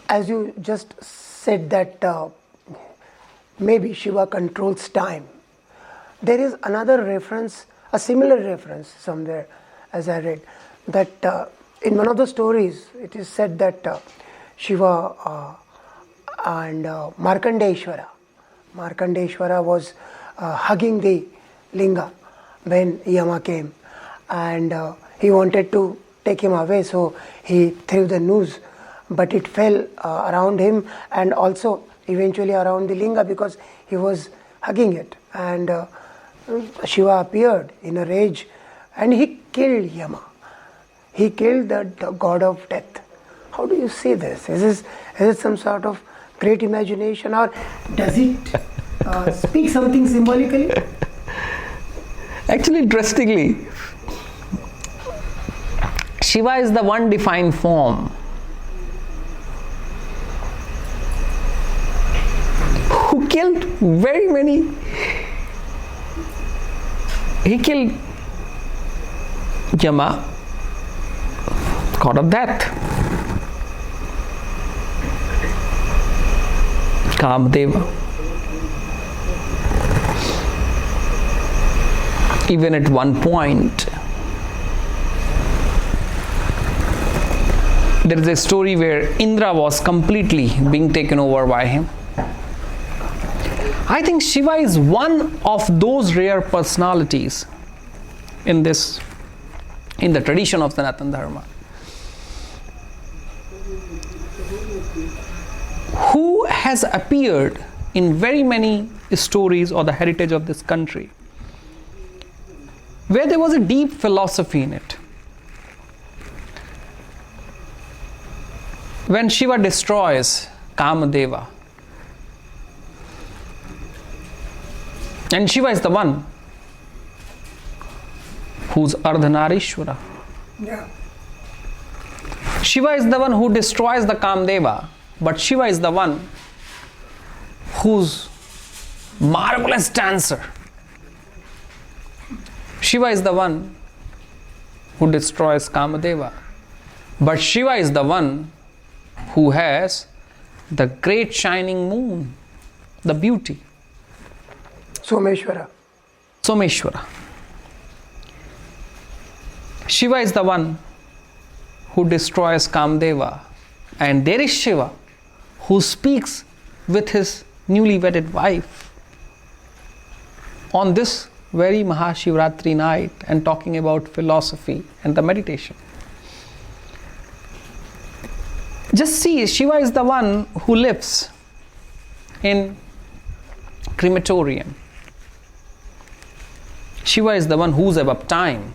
as you just said that maybe Shiva controls time, there is another reference, a similar reference somewhere, as I read, that in one of the stories it is said that Shiva and Markandeshwara was hugging the linga when Yama came, and he wanted to take him away, so he threw the noose, but it fell around him and also eventually around the linga because he was hugging it, and Shiva appeared in a rage and he killed Yama. He killed the god of death. How do you see this? Is it some sort of great imagination, or does it speak something symbolically? Actually, interestingly, Shiva is the one defined form who killed very many. He killed Yama, god of death, Kamadeva. Even at one point, there is a story where Indra was completely being taken over by him. I think Shiva is one of those rare personalities in the tradition of Sanatana Dharma, who has appeared in very many stories or the heritage of this country, where there was a deep philosophy in it. When Shiva destroys Kamadeva, and Shiva is the one who's Ardhanarishwara. Yeah. Shiva is the one who destroys the Kamadeva, but Shiva is the one who's marvelous dancer. Shiva is the one who destroys Kamadeva, but Shiva is the one who has the great shining moon, the beauty. Someshwara. Shiva is the one who destroys Kamadeva, and there is Shiva who speaks with his newly wedded wife on this very Maha Shivaratri night and talking about philosophy and the meditation. Just see, Shiva is the one who lives in crematorium. Shiva is the one who's above time,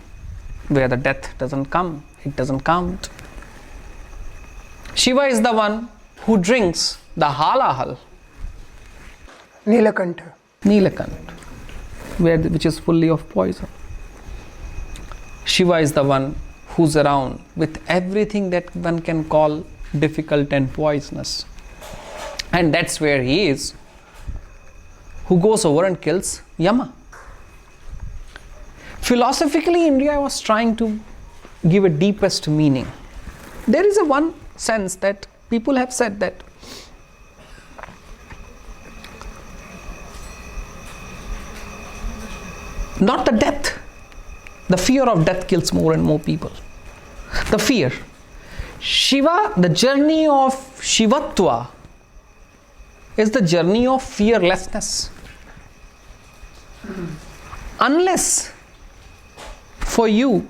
where the death doesn't come, it doesn't count. Shiva is the one who drinks the halahal, Nilakanta, which is fully of poison. Shiva is the one who's around with everything that one can call difficult and poisonous. And that's where he is, who goes over and kills Yama. Philosophically, India was trying to give a deepest meaning. There is a one sense that people have said that not the death, the fear of death kills more and more people. The fear. Shiva, the journey of Shivatva is the journey of fearlessness. Unless for you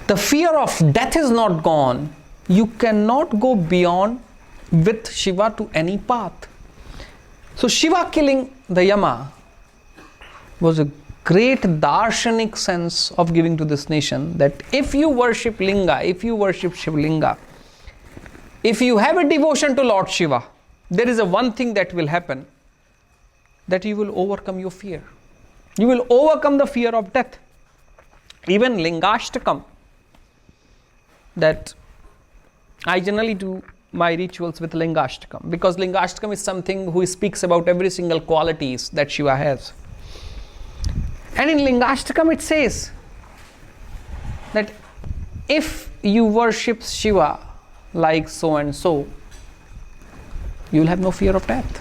the fear of death is not gone, you cannot go beyond with Shiva to any path. So Shiva killing the Yama was a great darshanik sense of giving to this nation, that if you worship Linga, if you worship Shiva Linga, if you have a devotion to Lord Shiva, there is a one thing that will happen, that you will overcome your fear. You will overcome the fear of death. Even Lingashtakam, that I generally do my rituals with Lingashtakam, because Lingashtakam is something who speaks about every single qualities that Shiva has. And in Lingashtakam it says that if you worship Shiva like so and so, you will have no fear of death.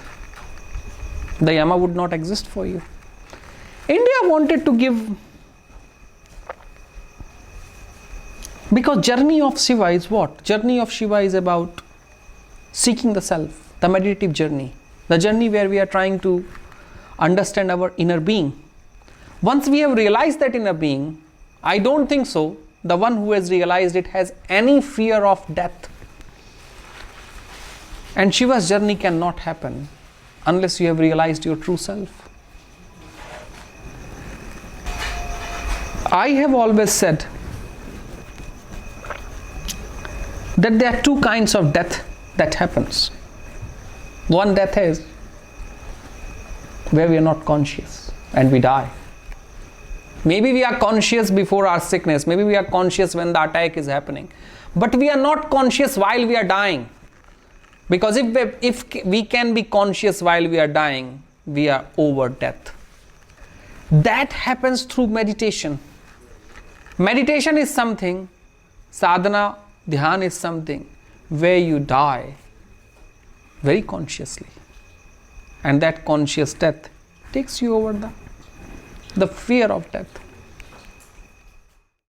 The Yama would not exist for you. India wanted to give, because journey of Shiva is what? Journey of Shiva is about seeking the self, the meditative journey, the journey where we are trying to understand our inner being. Once we have realized that inner being, I don't think so the one who has realized it has any fear of death. And Shiva's journey cannot happen unless you have realized your true self. I have always said that there are two kinds of death that happens. One death is where we are not conscious and we die. Maybe we are conscious before our sickness, maybe we are conscious when the attack is happening, but we are not conscious while we are dying. Because if we can be conscious while we are dying, we are over death. That happens through meditation. Meditation is something, sadhana, dhyan is something where you die very consciously. And that conscious death takes you over the fear of death.